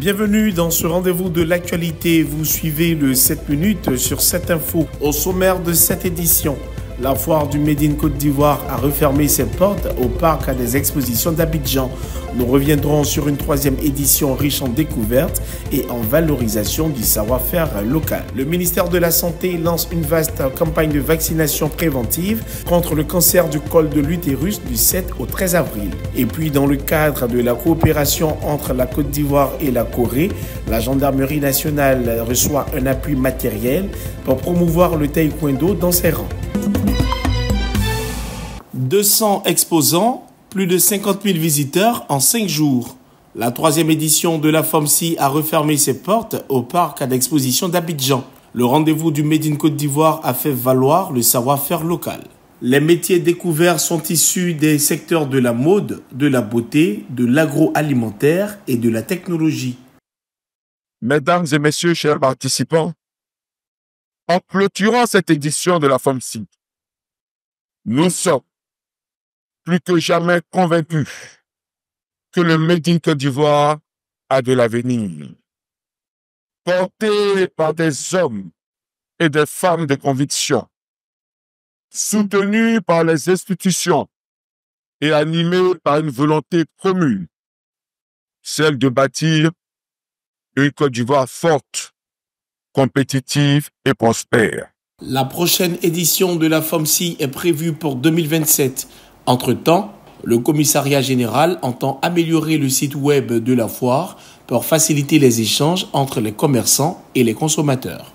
Bienvenue dans ce rendez-vous de l'actualité. Vous suivez le 7 minutes sur 7 infos. Au sommaire de cette édition, la foire du Made in Côte d'Ivoire a refermé ses portes au parc des expositions d'Abidjan. Nous reviendrons sur une troisième édition riche en découvertes et en valorisation du savoir-faire local. Le ministère de la Santé lance une vaste campagne de vaccination préventive contre le cancer du col de l'utérus du 7 au 13 avril. Et puis, dans le cadre de la coopération entre la Côte d'Ivoire et la Corée, la Gendarmerie nationale reçoit un appui matériel pour promouvoir le taekwondo dans ses rangs. 200 exposants, plus de 50 000 visiteurs en 5 jours. La troisième édition de la FOMCI a refermé ses portes au parc d'exposition d'Abidjan. Le rendez-vous du Made in Côte d'Ivoire a fait valoir le savoir-faire local. Les métiers découverts sont issus des secteurs de la mode, de la beauté, de l'agroalimentaire et de la technologie. Mesdames et messieurs, chers participants, en clôturant cette édition de la FOMCI, nous sommes plus que jamais convaincus que le Made in Côte d'Ivoire a de l'avenir. Porté par des hommes et des femmes de conviction, soutenu par les institutions et animé par une volonté commune, celle de bâtir une Côte d'Ivoire forte, compétitive et prospère. La prochaine édition de la FOMCI est prévue pour 2027. Entre-temps, le commissariat général entend améliorer le site web de la foire pour faciliter les échanges entre les commerçants et les consommateurs.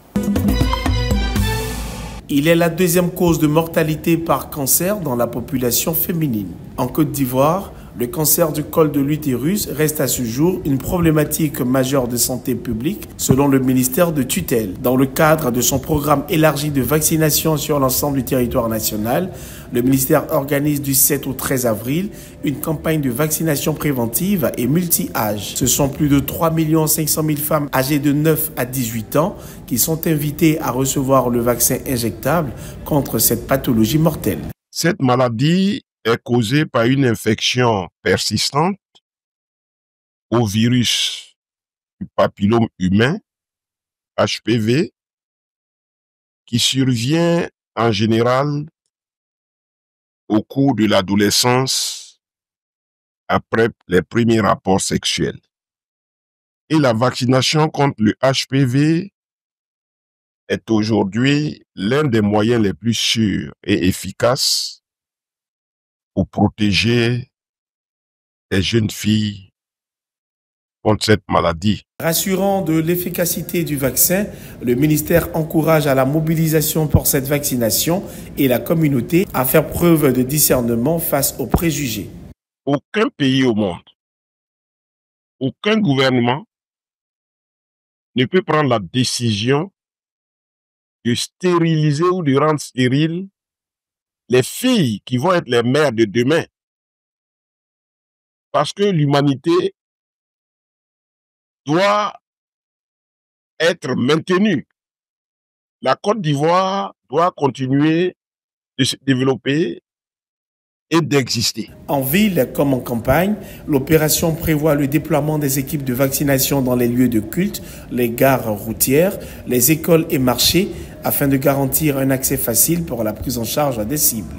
Il est la deuxième cause de mortalité par cancer dans la population féminine. En Côte d'Ivoire, le cancer du col de l'utérus reste à ce jour une problématique majeure de santé publique selon le ministère de tutelle. Dans le cadre de son programme élargi de vaccination sur l'ensemble du territoire national, le ministère organise du 7 au 13 avril une campagne de vaccination préventive et multi-âge. Ce sont plus de 3 500 000 femmes âgées de 9 à 18 ans qui sont invitées à recevoir le vaccin injectable contre cette pathologie mortelle. Cette maladie est causée par une infection persistante au virus du papillome humain, HPV, qui survient en général au cours de l'adolescence après les premiers rapports sexuels. Et la vaccination contre le HPV est aujourd'hui l'un des moyens les plus sûrs et efficaces pour protéger les jeunes filles contre cette maladie. Rassurant de l'efficacité du vaccin, le ministère encourage à la mobilisation pour cette vaccination et la communauté à faire preuve de discernement face aux préjugés. Aucun pays au monde, aucun gouvernement ne peut prendre la décision de stériliser ou de rendre stériles les filles qui vont être les mères de demain. Parce que l'humanité doit être maintenue. La Côte d'Ivoire doit continuer de se développer et d'exister. En ville comme en campagne, l'opération prévoit le déploiement des équipes de vaccination dans les lieux de culte, les gares routières, les écoles et marchés, afin de garantir un accès facile pour la prise en charge des cibles.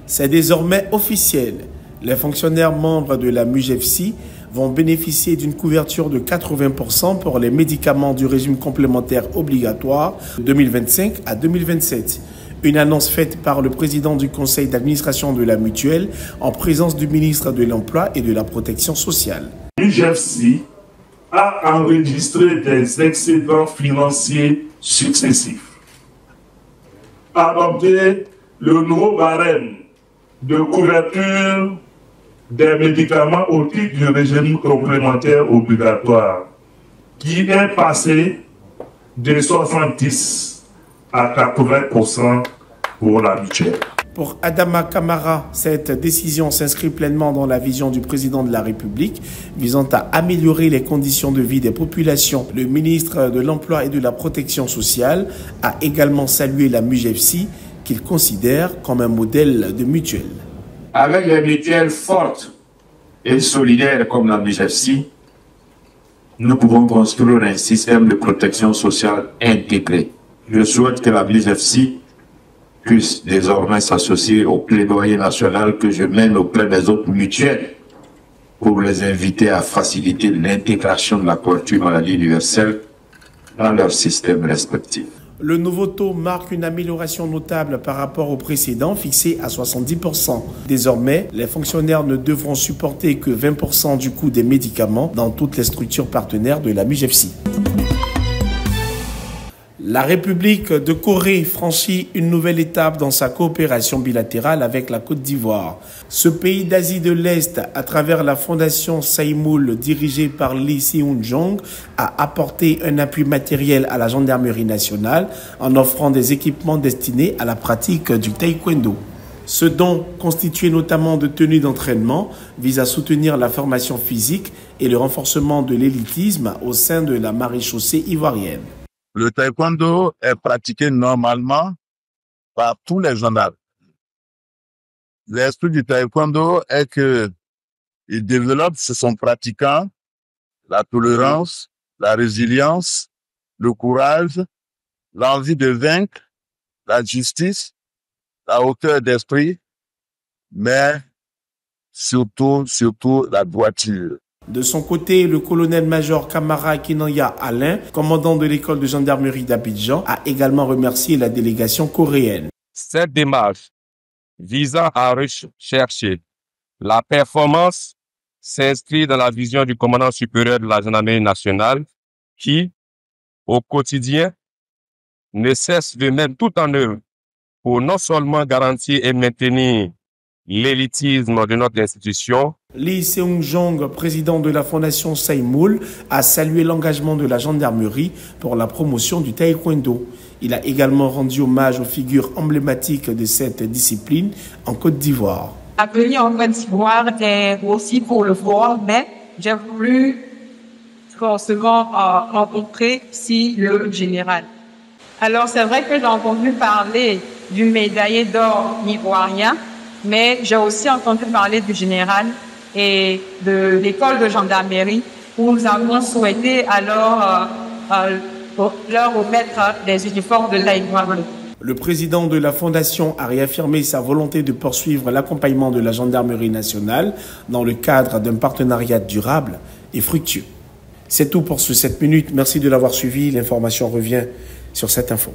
C'est désormais officiel. Les fonctionnaires membres de la MUGEFCI vont bénéficier d'une couverture de 80% pour les médicaments du régime complémentaire obligatoire de 2025 à 2027. Une annonce faite par le président du conseil d'administration de la mutuelle en présence du ministre de l'Emploi et de la Protection sociale. MUGEFCI a enregistré des excédents financiers successifs. Adopter le nouveau barème de couverture des médicaments au titre du régime complémentaire obligatoire, qui est passé de 70 à 80% pour la mutuelle. Pour Adama Kamara, cette décision s'inscrit pleinement dans la vision du président de la République visant à améliorer les conditions de vie des populations. Le ministre de l'Emploi et de la Protection sociale a également salué la MUGEFCI qu'il considère comme un modèle de mutuelle. Avec les mutuelles fortes et solidaire comme la MIGEFSI, nous pouvons construire un système de protection sociale intégré. Je souhaite que la MIGEFSI puisse désormais s'associer au plaidoyer national que je mène auprès des autres mutuelles pour les inviter à faciliter l'intégration de la couverture maladie universelle dans leurs systèmes respectifs. Le nouveau taux marque une amélioration notable par rapport au précédent, fixé à 70%. Désormais, les fonctionnaires ne devront supporter que 20% du coût des médicaments dans toutes les structures partenaires de la MIGEFSI. La République de Corée franchit une nouvelle étape dans sa coopération bilatérale avec la Côte d'Ivoire. Ce pays d'Asie de l'Est, à travers la fondation Saïmoul dirigée par Lee Seung-jong, a apporté un appui matériel à la gendarmerie nationale en offrant des équipements destinés à la pratique du taekwondo. Ce don, constitué notamment de tenues d'entraînement, vise à soutenir la formation physique et le renforcement de l'élitisme au sein de la maréchaussée ivoirienne. Le taekwondo est pratiqué normalement par tous les gendarmes. L'esprit du taekwondo est que il développe chez son pratiquant la tolérance, la résilience, le courage, l'envie de vaincre, la justice, la hauteur d'esprit, mais surtout la droiture. De son côté, le colonel-major Kamara Kinanya Alain, commandant de l'école de gendarmerie d'Abidjan, a également remercié la délégation coréenne. Cette démarche visant à rechercher la performance s'inscrit dans la vision du commandant supérieur de la gendarmerie nationale qui, au quotidien, ne cesse de mettre tout en œuvre pour non seulement garantir et maintenir l'élitisme de notre institution. Lee Seung-jong, président de la fondation Saïmoul, a salué l'engagement de la gendarmerie pour la promotion du taekwondo. Il a également rendu hommage aux figures emblématiques de cette discipline en Côte d'Ivoire. La venue en Côte d'Ivoire est aussi pour le voir, mais j'ai voulu forcément rencontrer ici le général. Alors c'est vrai que j'ai entendu parler du médaillé d'or ivoirien, mais j'ai aussi entendu parler du général et de l'école de gendarmerie où nous avons souhaité alors leur remettre des uniformes de taekwondo. Le président de la fondation a réaffirmé sa volonté de poursuivre l'accompagnement de la gendarmerie nationale dans le cadre d'un partenariat durable et fructueux. C'est tout pour ce 7 minutes. Merci de l'avoir suivi. L'information revient sur cette info.